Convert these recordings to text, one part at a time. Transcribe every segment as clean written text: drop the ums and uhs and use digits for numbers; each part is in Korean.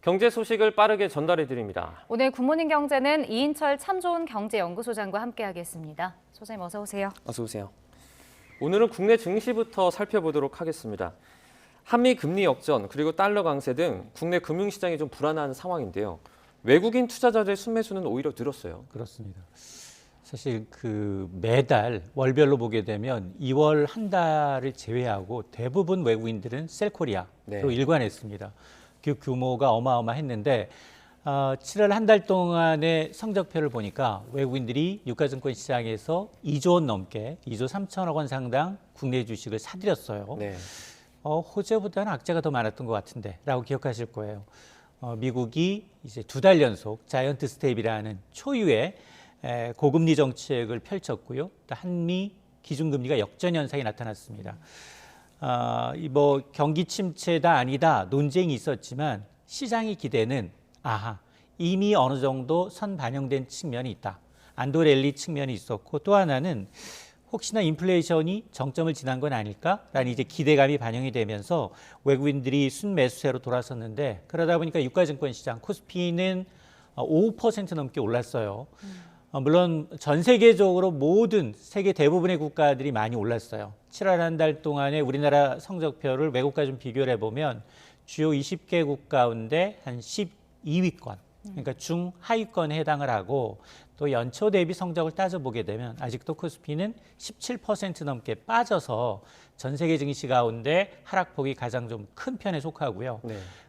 경제 소식을 빠르게 전달해 드립니다. 오늘 굿모닝 경제는 이인철 참 좋은 경제연구소장과 함께하겠습니다. 소장님 어서 오세요. 어서 오세요. 오늘은 국내 증시부터 살펴보도록 하겠습니다. 한미 금리 역전 그리고 달러 강세 등 국내 금융시장이 좀 불안한 상황인데요. 외국인 투자자들의 순매수는 오히려 늘었어요. 그렇습니다. 사실 매달 월별로 보게 되면 2월 한 달을 제외하고 대부분 외국인들은 셀코리아로 일관했습니다. 그 규모가 어마어마했는데 7월 한 달 동안의 성적표를 보니까 외국인들이 유가증권 시장에서 2조 원 넘게 2조 3천억 원 상당 국내 주식을 사들였어요. 네. 호재보다는 악재가 더 많았던 것 같은데 라고 기억하실 거예요. 미국이 이제 2달 연속 자이언트 스텝이라는 초유의 고금리 정책을 펼쳤고요. 또 한미 기준금리가 역전 현상이 나타났습니다. 경기 침체다 아니다 논쟁이 있었지만 시장의 기대는 이미 어느 정도 선 반영된 측면이 있다. 안도 랠리 측면이 있었고 또 하나는 혹시나 인플레이션이 정점을 지난 건 아닐까라는 이제 기대감이 반영이 되면서 외국인들이 순매수세로 돌아섰는데 그러다 보니까 유가증권 시장 코스피는 5% 넘게 올랐어요. 물론 전 세계적으로 모든 세계 대부분의 국가들이 많이 올랐어요. 7월 한 달 동안에 우리나라 성적표를 외국과 좀 비교를 해보면 주요 20개국 가운데 한 12위권, 그러니까 중하위권에 해당을 하고 또 연초 대비 성적을 따져보게 되면 아직도 코스피는 17% 넘게 빠져서 전 세계 증시 가운데 하락폭이 가장 좀 큰 편에 속하고요.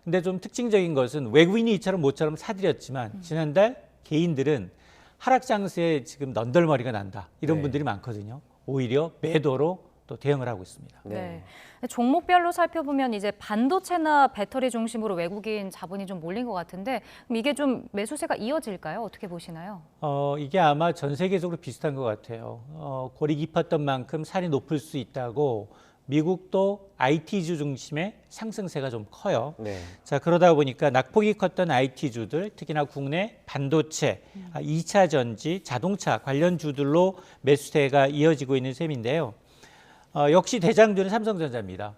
근데 좀 특징적인 것은 외국인이 이처럼 모처럼 사들였지만 지난달 개인들은 하락 장세에 지금 넌덜머리가 난다. 이런 분들이 많거든요. 오히려 매도로 또 대응을 하고 있습니다. 네. 종목별로 살펴보면 이제 반도체나 배터리 중심으로 외국인 자본이 좀 몰린 것 같은데 그럼 이게 좀 매수세가 이어질까요? 어떻게 보시나요? 이게 아마 전 세계적으로 비슷한 것 같아요. 골이 깊었던 만큼 살이 높을 수 있다고 미국도 IT주 중심의 상승세가 좀 커요. 자, 그러다 보니까 낙폭이 컸던 IT주들, 특히나 국내 반도체, 2차 전지, 자동차 관련 주들로 매수세가 이어지고 있는 셈인데요. 역시 대장주는 삼성전자입니다.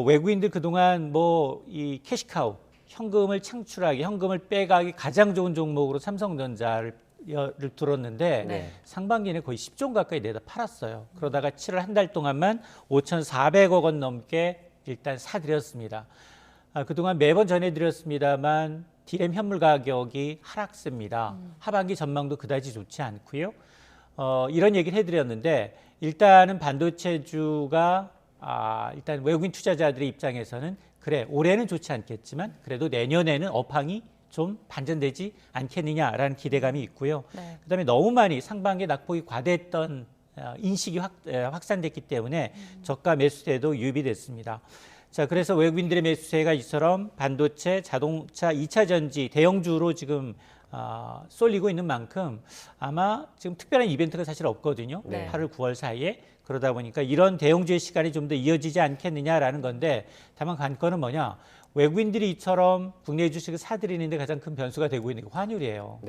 외국인들 그동안 이 캐시카우, 현금을 창출하기, 현금을 빼가기 가장 좋은 종목으로 삼성전자를 들었는데 상반기에는 거의 10조 가까이 내다 팔았어요. 그러다가 7월 한 달 동안만 5,400억 원 넘게 일단 사들였습니다. 그동안 매번 전해드렸습니다만 디램 현물 가격이 하락세입니다. 하반기 전망도 그다지 좋지 않고요. 이런 얘기를 해드렸는데 일단은 반도체주가 일단 외국인 투자자들의 입장에서는 그래 올해는 좋지 않겠지만 그래도 내년에는 업황이 좀 반전되지 않겠느냐라는 기대감이 있고요. 그다음에 너무 많이 상반기 낙폭이 과대했던 인식이 확산됐기 때문에 저가 매수세도 유입됐습니다. 자, 그래서 외국인들의 매수세가 이처럼 반도체, 자동차, 2차 전지 대형주로 지금 쏠리고 있는 만큼 아마 지금 특별한 이벤트가 사실 없거든요. 8월, 9월 사이에. 그러다 보니까 이런 대형주의 시간이 좀 더 이어지지 않겠느냐라는 건데 다만 관건은 뭐냐. 외국인들이 이처럼 국내 주식을 사들이는 데 가장 큰 변수가 되고 있는 게 환율이에요.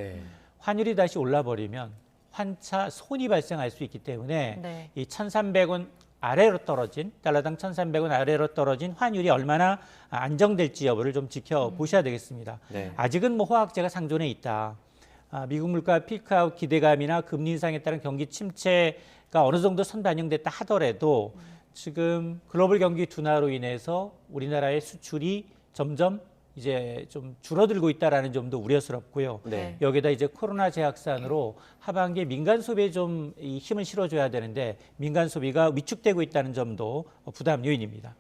환율이 다시 올라버리면 환차 손이 발생할 수 있기 때문에 이 1,300원 아래로 떨어진 달러당 1,300원 아래로 떨어진 환율이 얼마나 안정될지 여부를 좀 지켜보셔야 되겠습니다. 아직은 호황제가 상존해 있다. 미국 물가 피크아웃 기대감이나 금리 인상에 따른 경기 침체가 어느 정도 선 반영됐다 하더라도 지금 글로벌 경기 둔화로 인해서 우리나라의 수출이 점점 이제 좀 줄어들고 있다라는 점도 우려스럽고요. 여기다 이제 코로나 재확산으로 하반기에 민간 소비에 좀 이 힘을 실어줘야 되는데 민간 소비가 위축되고 있다는 점도 부담 요인입니다.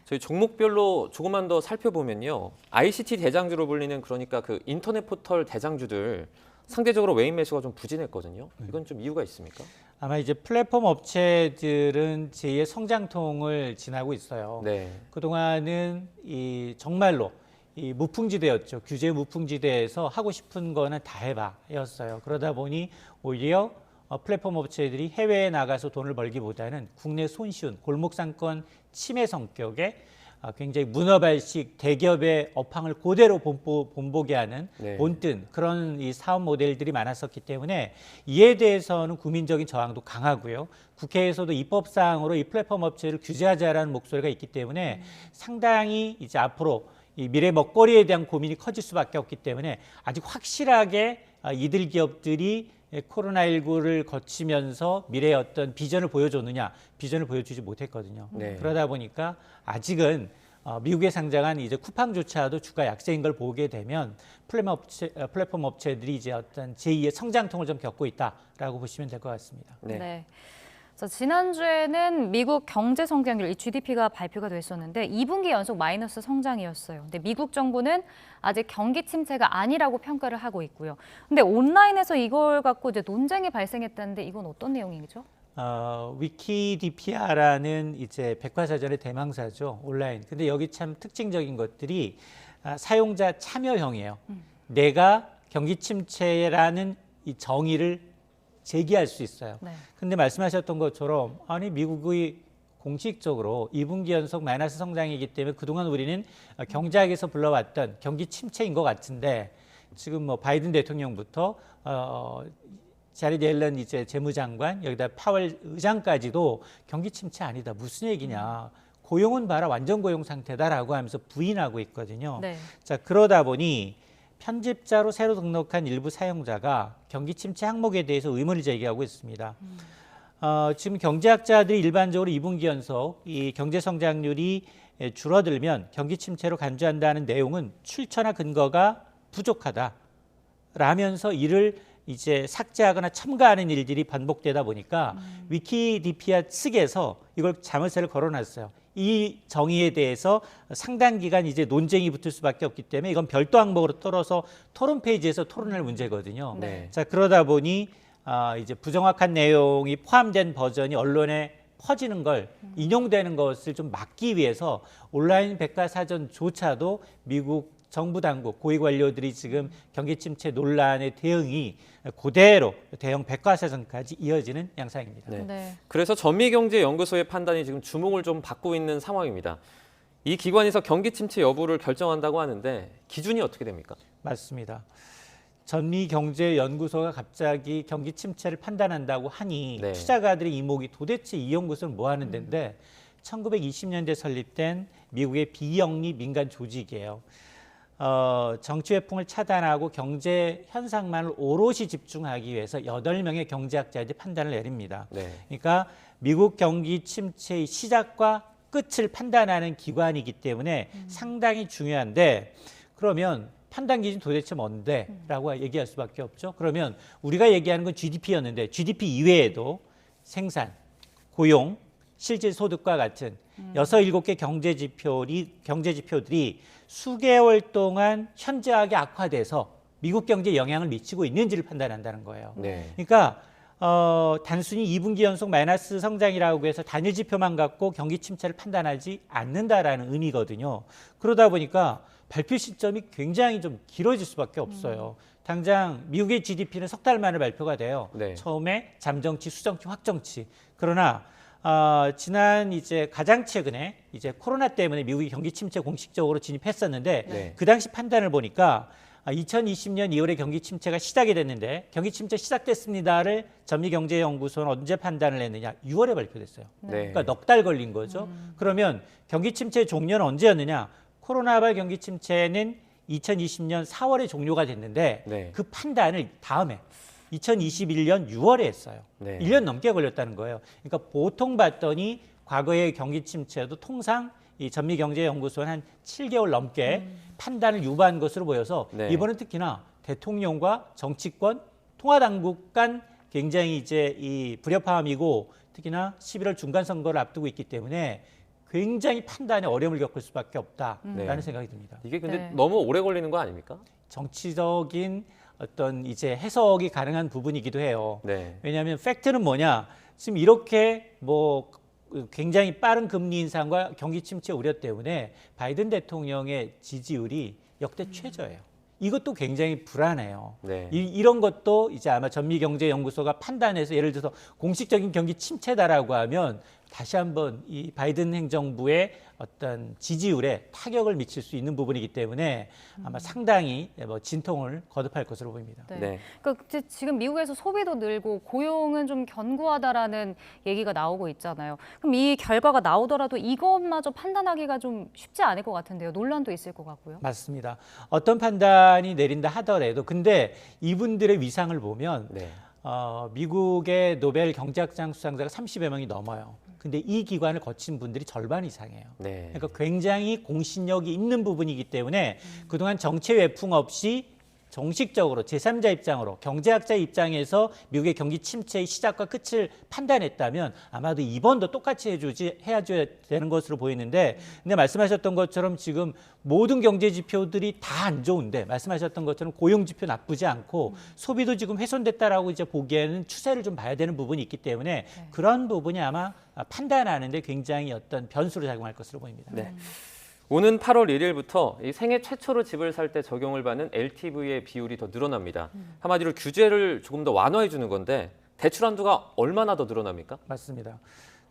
저희 종목별로 조금만 더 살펴보면요. ICT 대장주로 불리는 그러니까 그 인터넷 포털 대장주들 상대적으로 외인 매수가 좀 부진했거든요. 이건 좀 이유가 있습니까? 아마 이제 플랫폼 업체들은 제2의 성장통을 지나고 있어요. 그동안은 정말로 이 무풍지대였죠. 규제 무풍지대에서 하고 싶은 거는 다 해봐였어요. 그러다 보니 오히려 플랫폼 업체들이 해외에 나가서 돈을 벌기보다는 국내 손쉬운 골목상권 침해 성격의 굉장히 문어발식 대기업의 업황을 그대로 본보게 하는 본뜬 그런 이 사업 모델들이 많았었기 때문에 이에 대해서는 국민적인 저항도 강하고요. 국회에서도 입법사항으로 이 플랫폼 업체를 규제하자라는 목소리가 있기 때문에 상당히 이제 앞으로 이 미래 먹거리에 대한 고민이 커질 수밖에 없기 때문에 아직 확실하게 이들 기업들이 코로나19를 거치면서 미래의 어떤 비전을 보여줬느냐, 비전을 보여주지 못했거든요. 네. 그러다 보니까 아직은 미국에 상장한 이제 쿠팡조차도 주가 약세인 걸 보게 되면 플랫폼 업체들이 이제 어떤 제2의 성장통을 좀 겪고 있다라고 보시면 될 것 같습니다. 네. 네. 그래서 지난주에는 미국 경제 성장률, 이 GDP가 발표가 됐었는데 2분기 연속 마이너스 성장이었어요. 근데 미국 정부는 아직 경기 침체가 아니라고 평가를 하고 있고요. 근데 온라인에서 이걸 갖고 이제 논쟁이 발생했다는데 이건 어떤 내용이죠? 위키디피아라는 이제 백과사전의 대망사죠, 온라인. 근데 여기 참 특징적인 것들이 사용자 참여형이에요. 내가 경기 침체라는 이 정의를 제기할 수 있어요. 네. 근데 말씀하셨던 것처럼 아니 미국의 공식적으로 2분기 연속 마이너스 성장이기 때문에 그동안 우리는 경제학에서 불러왔던 경기 침체인 것 같은데 지금 뭐 바이든 대통령부터 자리 옐런 이제 재무장관 여기다 파월 의장까지도 경기 침체 아니다. 무슨 얘기냐. 고용은 봐라 완전 고용 상태다라고 하면서 부인하고 있거든요. 네. 자, 그러다 보니 편집자로 새로 등록한 일부 사용자가 경기 침체 항목에 대해서 의문을 제기하고 있습니다. 지금 경제학자들이 일반적으로 2분기 연속 이 경제 성장률이 줄어들면 경기 침체로 간주한다는 내용은 출처나 근거가 부족하다라면서 이를 이제 삭제하거나 첨가하는 일들이 반복되다 보니까 위키디피아 측에서 이걸 자물쇠를 걸어놨어요. 이 정의에 대해서 상당 기간 이제 논쟁이 붙을 수밖에 없기 때문에 이건 별도 항목으로 떨어서 토론 페이지에서 토론할 문제거든요. 네. 자, 그러다 보니 이제 부정확한 내용이 포함된 버전이 언론에 퍼지는 걸 인용되는 것을 좀 막기 위해서 온라인 백과사전조차도 미국 정부 당국 고위 관료들이 지금 경기 침체 논란의 대응이 그대로 대형 백과사전까지 이어지는 양상입니다. 네. 네. 그래서 전미경제연구소의 판단이 지금 주목을 좀 받고 있는 상황입니다. 이 기관에서 경기 침체 여부를 결정한다고 하는데 기준이 어떻게 됩니까? 맞습니다. 전미경제연구소가 갑자기 경기 침체를 판단한다고 하니 네. 투자가들의 이목이 도대체 이 연구소는 뭐 하는 데인데 1920년대 설립된 미국의 비영리 민간 조직이에요. 정치 회풍을 차단하고 경제 현상만을 오롯이 집중하기 위해서 8명의 경제학자들이 판단을 내립니다. 네. 그러니까 미국 경기 침체의 시작과 끝을 판단하는 기관이기 때문에 상당히 중요한데 그러면 판단 기준 도대체 뭔데? 라고 얘기할 수밖에 없죠. 그러면 우리가 얘기하는 건 GDP였는데 GDP 이외에도 생산, 고용, 실질 소득과 같은 6, 7개 경제 지표들이 수개월 동안 현저하게 악화돼서 미국 경제에 영향을 미치고 있는지를 판단한다는 거예요. 네. 그러니까 단순히 2분기 연속 마이너스 성장이라고 해서 단일 지표만 갖고 경기 침체를 판단하지 않는다라는 의미거든요. 그러다 보니까 발표 시점이 굉장히 좀 길어질 수밖에 없어요. 당장 미국의 GDP는 석 달 만에 발표가 돼요. 네. 처음에 잠정치, 수정치, 확정치. 그러나 지난 이제 가장 최근에 이제 코로나 때문에 미국이 경기 침체 공식적으로 진입했었는데 네. 그 당시 판단을 보니까 2020년 2월에 경기 침체가 시작이 됐는데 경기 침체 시작됐습니다를 전미경제연구소는 언제 판단을 했느냐? 6월에 발표됐어요. 네. 그러니까 넉 달 걸린 거죠. 그러면 경기 침체 종료는 언제였느냐? 코로나발 경기 침체는 2020년 4월에 종료가 됐는데 네. 그 판단을 다음에 2021년 6월에 했어요. 네. 1년 넘게 걸렸다는 거예요. 그러니까 보통 봤더니 과거의 경기 침체도 통상 이 전미경제연구소는 한 7개월 넘게 판단을 유보한 것으로 보여서 네. 이번은 특히나 대통령과 정치권, 통화당국 간 굉장히 이제 이 불협화음이고 특히나 11월 중간 선거를 앞두고 있기 때문에 굉장히 판단에 어려움을 겪을 수밖에 없다라는 네. 생각이 듭니다. 이게 근데 네. 너무 오래 걸리는 거 아닙니까? 정치적인 어떤 이제 해석이 가능한 부분이기도 해요. 네. 왜냐하면 팩트는 뭐냐? 지금 이렇게 뭐 굉장히 빠른 금리 인상과 경기 침체 우려 때문에 바이든 대통령의 지지율이 역대 최저예요. 이것도 굉장히 불안해요. 네. 이런 것도 이제 아마 전미경제연구소가 판단해서 예를 들어서 공식적인 경기 침체다라고 하면 다시 한번 이 바이든 행정부의 어떤 지지율에 타격을 미칠 수 있는 부분이기 때문에 아마 상당히 뭐 진통을 거듭할 것으로 보입니다. 네. 네. 그러니까 지금 미국에서 소비도 늘고 고용은 좀 견고하다라는 얘기가 나오고 있잖아요. 그럼 이 결과가 나오더라도 이것마저 판단하기가 좀 쉽지 않을 것 같은데요. 논란도 있을 것 같고요. 맞습니다. 어떤 판단이 내린다 하더라도 근데 이분들의 위상을 보면 네. 미국의 노벨 경제학상 수상자가 30여 명이 넘어요. 근데 이 기관을 거친 분들이 절반 이상이에요. 네. 그러니까 굉장히 공신력이 있는 부분이기 때문에 그동안 정체 외풍 없이 정식적으로 제3자 입장으로 경제학자 입장에서 미국의 경기 침체의 시작과 끝을 판단했다면 아마도 이번도 똑같이 해줘야 되는 것으로 보이는데 근데 말씀하셨던 것처럼 지금 모든 경제 지표들이 다 안 좋은데 말씀하셨던 것처럼 고용 지표 나쁘지 않고 소비도 지금 훼손됐다라고 이제 보기에는 추세를 좀 봐야 되는 부분이 있기 때문에 그런 부분이 아마 판단하는데 굉장히 어떤 변수로 작용할 것으로 보입니다. 네. 오는 8월 1일부터 이 생애 최초로 집을 살 때 적용을 받는 LTV의 비율이 더 늘어납니다. 한마디로 규제를 조금 더 완화해 주는 건데 대출 한도가 얼마나 더 늘어납니까? 맞습니다.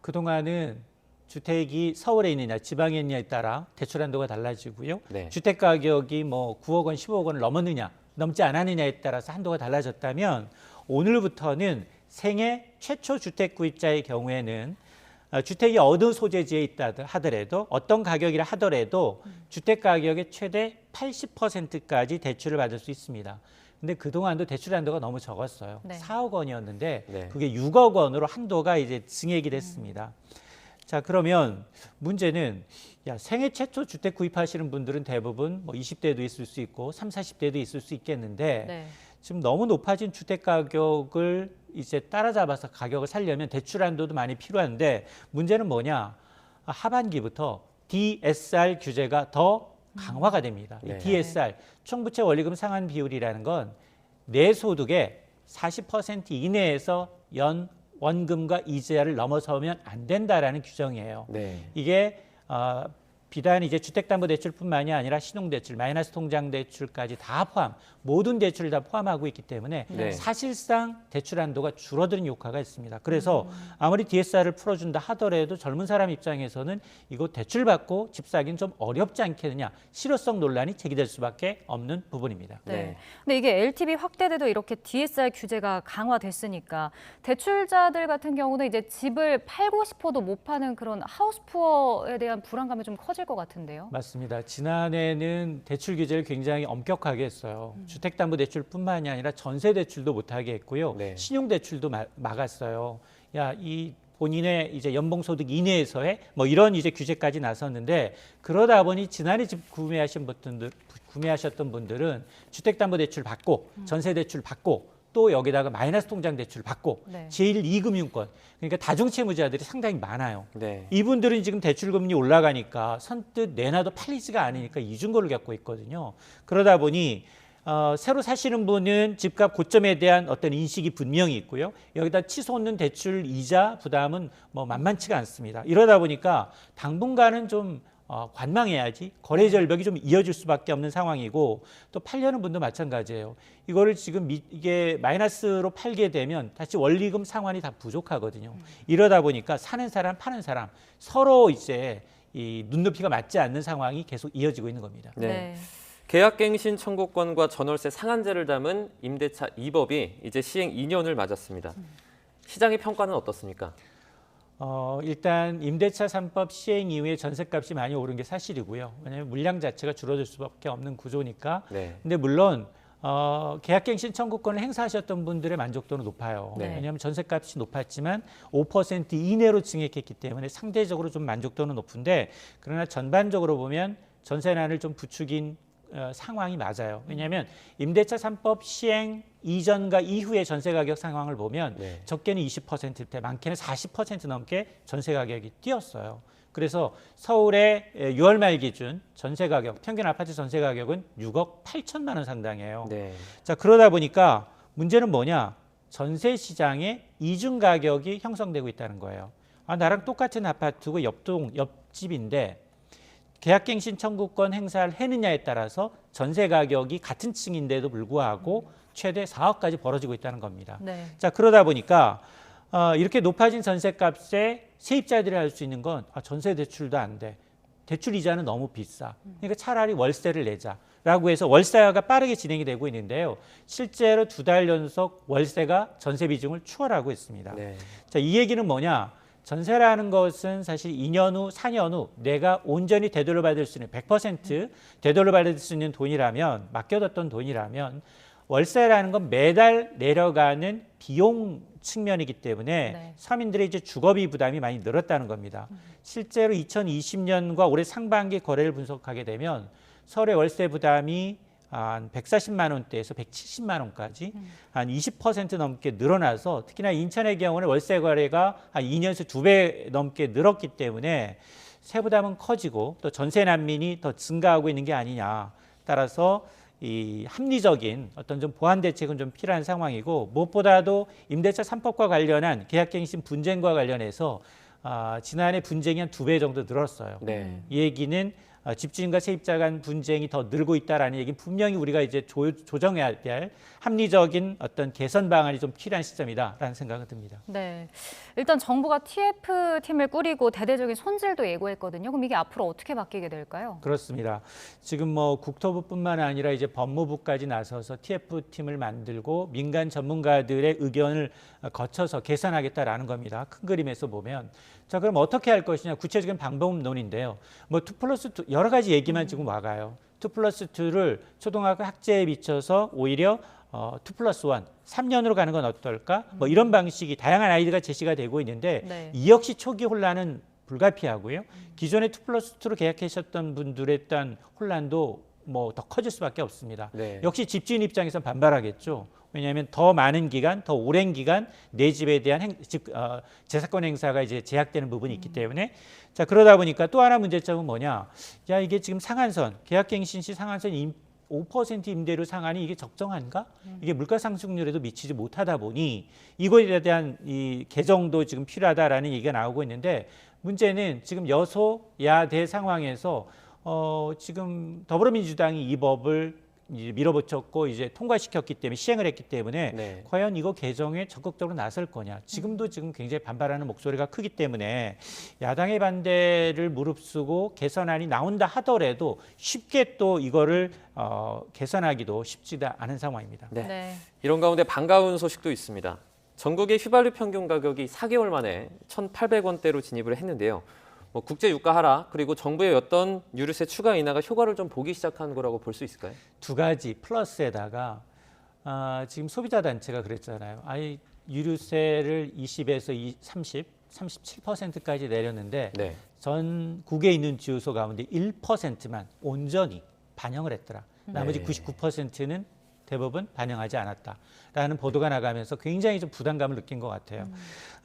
그동안은 주택이 서울에 있느냐 지방에 있느냐에 따라 대출 한도가 달라지고요. 네. 주택 가격이 뭐 9억 원, 15억 원을 넘었느냐 넘지 않았느냐에 따라서 한도가 달라졌다면 오늘부터는 생애 최초 주택 구입자의 경우에는 주택이 어느 소재지에 있다 하더라도 어떤 가격이라 하더라도 주택 가격의 최대 80%까지 대출을 받을 수 있습니다. 근데 그동안도 대출 한도가 너무 적었어요. 네. 4억 원이었는데 네. 그게 6억 원으로 한도가 이제 증액이 됐습니다. 자, 그러면 문제는 생애 최초 주택 구입하시는 분들은 대부분 뭐 20대도 있을 수 있고 30, 40대도 있을 수 있겠는데 네. 지금 너무 높아진 주택 가격을 이제 따라잡아서 가격을 살려면 대출 한도도 많이 필요한데 문제는 뭐냐? 하반기부터 DSR 규제가 더 강화가 됩니다. 네. 이 DSR, 총부채 원리금 상환 비율이라는 건 내 소득의 40% 이내에서 연 원금과 이자를 넘어서면 안 된다라는 규정이에요. 네. 이게 비단 이제 주택담보대출뿐만이 아니라 신용대출, 마이너스 통장대출까지 다 포함, 모든 대출을 다 포함하고 있기 때문에 네. 사실상 대출 한도가 줄어드는 효과가 있습니다. 그래서 아무리 DSR을 풀어준다 하더라도 젊은 사람 입장에서는 이거 대출 받고 집 사기는 좀 어렵지 않겠느냐, 실효성 논란이 제기될 수밖에 없는 부분입니다. 네. 네. 근데 이게 LTV 확대돼도 이렇게 DSR 규제가 강화됐으니까 대출자들 같은 경우는 이제 집을 팔고 싶어도 못 파는 그런 하우스푸어에 대한 불안감이 좀 커질 것 같은데요. 맞습니다. 지난해는 대출 규제를 굉장히 엄격하게 했어요. 주택담보대출뿐만이 아니라 전세대출도 못하게 했고요. 네. 신용대출도 막았어요. 이 본인의 이제 연봉소득 이내에서의 뭐 이런 이제 규제까지 나섰는데 그러다 보니 지난해 집 구매하셨던 분들은 주택담보대출 받고 전세대출 받고 또 여기다가 마이너스 통장 대출 받고 네. 제1-2금융권 그러니까 다중채무자들이 상당히 많아요. 네. 이분들은 지금 대출금리 올라가니까 선뜻 내놔도 팔리지가 않으니까 이중고를 겪고 있거든요. 그러다 보니 새로 사시는 분은 집값 고점에 대한 어떤 인식이 분명히 있고요. 여기다 치솟는 대출 이자 부담은 뭐 만만치가 않습니다. 이러다 보니까 당분간은 좀 관망해야지 거래 절벽이 좀 이어질 수밖에 없는 상황이고 또 팔려는 분도 마찬가지예요. 이거를 지금 이게 마이너스로 팔게 되면 다시 원리금 상환이 다 부족하거든요. 이러다 보니까 사는 사람 파는 사람 서로 이제 이 눈높이가 맞지 않는 상황이 계속 이어지고 있는 겁니다. 네. 네. 계약갱신 청구권과 전월세 상한제를 담은 임대차 2법이 이제 시행 2년을 맞았습니다. 시장의 평가는 어떻습니까? 일단 임대차 3법 시행 이후에 전셋값이 많이 오른 게 사실이고요. 왜냐하면 물량 자체가 줄어들 수밖에 없는 구조니까. 네. 근데 물론 계약갱신 청구권을 행사하셨던 분들의 만족도는 높아요. 네. 왜냐하면 전셋값이 높았지만 5% 이내로 증액했기 때문에 상대적으로 좀 만족도는 높은데 그러나 전반적으로 보면 전세난을 좀 부추긴 상황이 맞아요. 왜냐하면 임대차 3법 시행 이전과 이후의 전세 가격 상황을 보면 네. 적게는 20%대, 많게는 40% 넘게 전세 가격이 뛰었어요. 그래서 서울의 6월 말 기준 전세 가격, 평균 아파트 전세 가격은 6억 8천만 원 상당이에요. 네. 자, 그러다 보니까 문제는 뭐냐? 전세 시장에 이중 가격이 형성되고 있다는 거예요. 나랑 똑같은 아파트고 옆집인데 계약갱신 청구권 행사를 했느냐에 따라서 전세 가격이 같은 층인데도 불구하고 최대 4억까지 벌어지고 있다는 겁니다. 네. 자, 그러다 보니까 이렇게 높아진 전세값에 세입자들이 할 수 있는 건 전세 대출도 안 돼. 대출 이자는 너무 비싸. 그러니까 차라리 월세를 내자라고 해서 월세화가 빠르게 진행이 되고 있는데요. 실제로 2달 연속 월세가 전세 비중을 추월하고 있습니다. 네. 자, 이 얘기는 뭐냐? 전세라는 것은 사실 2년 후, 4년 후 내가 온전히 되돌려받을 수 있는 100% 되돌려받을 수 있는 돈이라면, 맡겨뒀던 돈이라면 월세라는 건 매달 내려가는 비용 측면이기 때문에 네. 서민들의 이제 주거비 부담이 많이 늘었다는 겁니다. 실제로 2020년과 올해 상반기 거래를 분석하게 되면 서울의 월세 부담이 한 140만 원대에서 170만 원까지 한 20% 넘게 늘어나서 특히나 인천의 경우는 월세 거래가 한 2년에서 2배 넘게 늘었기 때문에 세부담은 커지고 또 전세 난민이 더 증가하고 있는 게 아니냐. 따라서 이 합리적인 어떤 좀 보완 대책은 좀 필요한 상황이고 무엇보다도 임대차 3법과 관련한 계약갱신 분쟁과 관련해서 지난해 분쟁이 한 2배 정도 늘었어요. 네. 이 얘기는 집주인과 세입자 간 분쟁이 더 늘고 있다라는 얘기는 분명히 우리가 이제 조정해야 될 합리적인 어떤 개선 방안이 좀 필요한 시점이다라는 생각이 듭니다. 네, 일단 정부가 TF팀을 꾸리고 대대적인 손질도 예고했거든요. 그럼 이게 앞으로 어떻게 바뀌게 될까요? 그렇습니다. 지금 뭐 국토부뿐만 아니라 이제 법무부까지 나서서 TF팀을 만들고 민간 전문가들의 의견을 거쳐서 개선하겠다라는 겁니다. 큰 그림에서 보면. 자, 그럼 어떻게 할 것이냐? 구체적인 방법론인데요. 뭐 2+2 여러 가지 얘기만 지금 와가요. 2+2를 초등학교 학제에 비춰서 오히려 2+1, 3년으로 가는 건 어떨까? 뭐 이런 방식이 다양한 아이디어가 제시가 되고 있는데 네. 이 역시 초기 혼란은 불가피하고요. 기존에 2+2로 계약하셨던 분들의 어떤 혼란도 뭐 더 커질 수밖에 없습니다. 네. 역시 집주인 입장에서 반발하겠죠. 왜냐하면 더 많은 기간, 더 오랜 기간 내 집에 대한 재사건 행사가 이제 제약되는 부분이 있기 때문에 자 그러다 보니까 또 하나 문제점은 뭐냐? 야 이게 지금 상한선 계약갱신 시 상한선 5% 임대료 상한이 이게 적정한가? 이게 물가 상승률에도 미치지 못하다 보니 이거에 대한 이 개정도 지금 필요하다라는 얘기가 나오고 있는데 문제는 지금 여소야대 상황에서 지금 더불어민주당이 이 법을 이제 밀어붙였고 이제 통과시켰기 때문에 시행을 했기 때문에 네. 과연 이거 개정에 적극적으로 나설 거냐. 지금도 지금 굉장히 반발하는 목소리가 크기 때문에 야당의 반대를 무릅쓰고 개선안이 나온다 하더라도 쉽게 또 이거를 개선하기도 쉽지가 않은 상황입니다. 네. 네. 이런 가운데 반가운 소식도 있습니다. 전국의 휘발유 평균 가격이 4개월 만에 1,800원대로 진입을 했는데요. 뭐 국제 유가 하락 그리고 정부의 어떤 유류세 추가 인하가 효과를 좀 보기 시작한 거라고 볼 수 있을까요? 두 가지 플러스에다가 지금 소비자 단체가 그랬잖아요. 아예 유류세를 20에서 30, 37%까지 내렸는데 네. 전국에 있는 주유소 가운데 1%만 온전히 반영을 했더라. 나머지 네. 99%는 대부분 반영하지 않았다라는 보도가 나가면서 굉장히 좀 부담감을 느낀 것 같아요.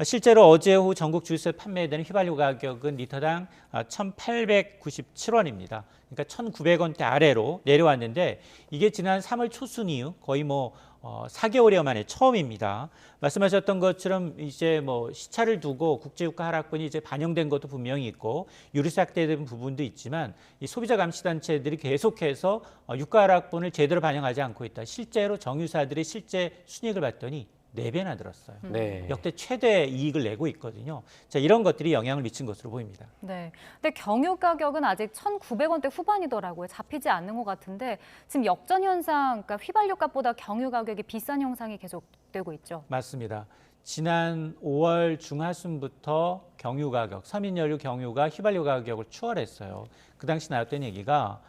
실제로 어제 오후 전국 주유소에 판매되는 휘발유 가격은 리터당 1,897원입니다. 그러니까 1,900원대 아래로 내려왔는데 이게 지난 3월 초순 이후 거의 뭐 4개월여 만에 처음입니다. 말씀하셨던 것처럼 이제 뭐 시차를 두고 국제유가 하락분이 이제 반영된 것도 분명히 있고 유류세 확대된 부분도 있지만 이 소비자 감시 단체들이 계속해서 유가 하락분을 제대로 반영하지 않고 있다. 실제로 정유사들이 실제 순이익을 봤더니 4배나 늘었어요. 네. 역대 최대 이익을 내고 있거든요. 자, 이런 것들이 영향을 미친 것으로 보입니다. 네. 근데 경유 가격은 아직 1,900원대 후반이더라고요. 잡히지 않는 것 같은데 지금 역전 현상, 그러니까 휘발유 값보다 경유 가격이 비싼 현상이 계속되고 있죠. 맞습니다. 지난 5월 중하순부터 경유 가격, 서민연료 경유가 휘발유 가격을 추월했어요. 그 당시 나왔던 얘기가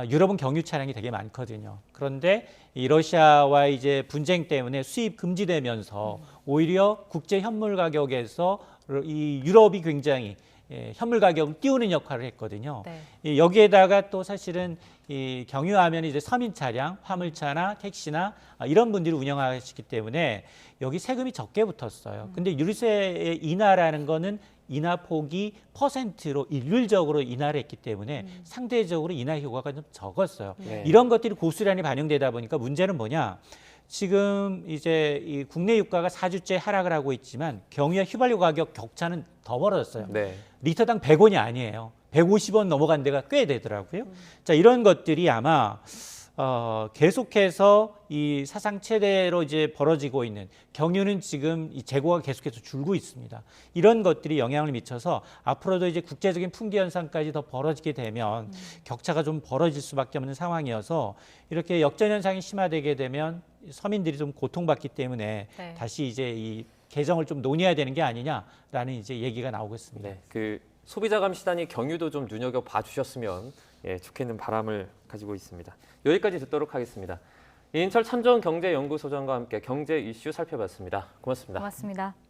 유럽은 경유 차량이 되게 많거든요. 그런데 이 러시아와 이제 분쟁 때문에 수입 금지되면서 오히려 국제 현물 가격에서 이 유럽이 굉장히 현물 가격을 띄우는 역할을 했거든요. 네. 여기에다가 또 사실은 이 경유하면 이제 서민 차량, 화물차나 택시나 이런 분들이 운영하시기 때문에 여기 세금이 적게 붙었어요. 근데 유류세 인하라는 거는 인하 폭이 퍼센트로 일률적으로 인하를 했기 때문에 상대적으로 인하 효과가 좀 적었어요. 네. 이런 것들이 고스란히 반영되다 보니까 문제는 뭐냐? 지금 이제 이 국내 유가가 4주째 하락을 하고 있지만 경유와 휘발유 가격 격차는 더 벌어졌어요. 네. 리터당 100원이 아니에요. 150원 넘어간 데가 꽤 되더라고요. 자, 이런 것들이 아마 계속해서 이 사상 최대로 이제 벌어지고 있는 경유는 지금 이 재고가 계속해서 줄고 있습니다. 이런 것들이 영향을 미쳐서 앞으로도 이제 국제적인 풍기 현상까지 더 벌어지게 되면 격차가 좀 벌어질 수밖에 없는 상황이어서 이렇게 역전 현상이 심화되게 되면 서민들이 좀 고통받기 때문에 네. 다시 이제 이 개정을 좀 논의해야 되는 게 아니냐라는 이제 얘기가 나오고 있습니다. 네, 그 소비자 감시단이 경유도 좀 눈여겨 봐주셨으면 좋겠는 바람을 가지고 있습니다. 여기까지 듣도록 하겠습니다. 이인철 참좋은 경제연구소장과 함께 경제 이슈 살펴봤습니다. 고맙습니다. 고맙습니다.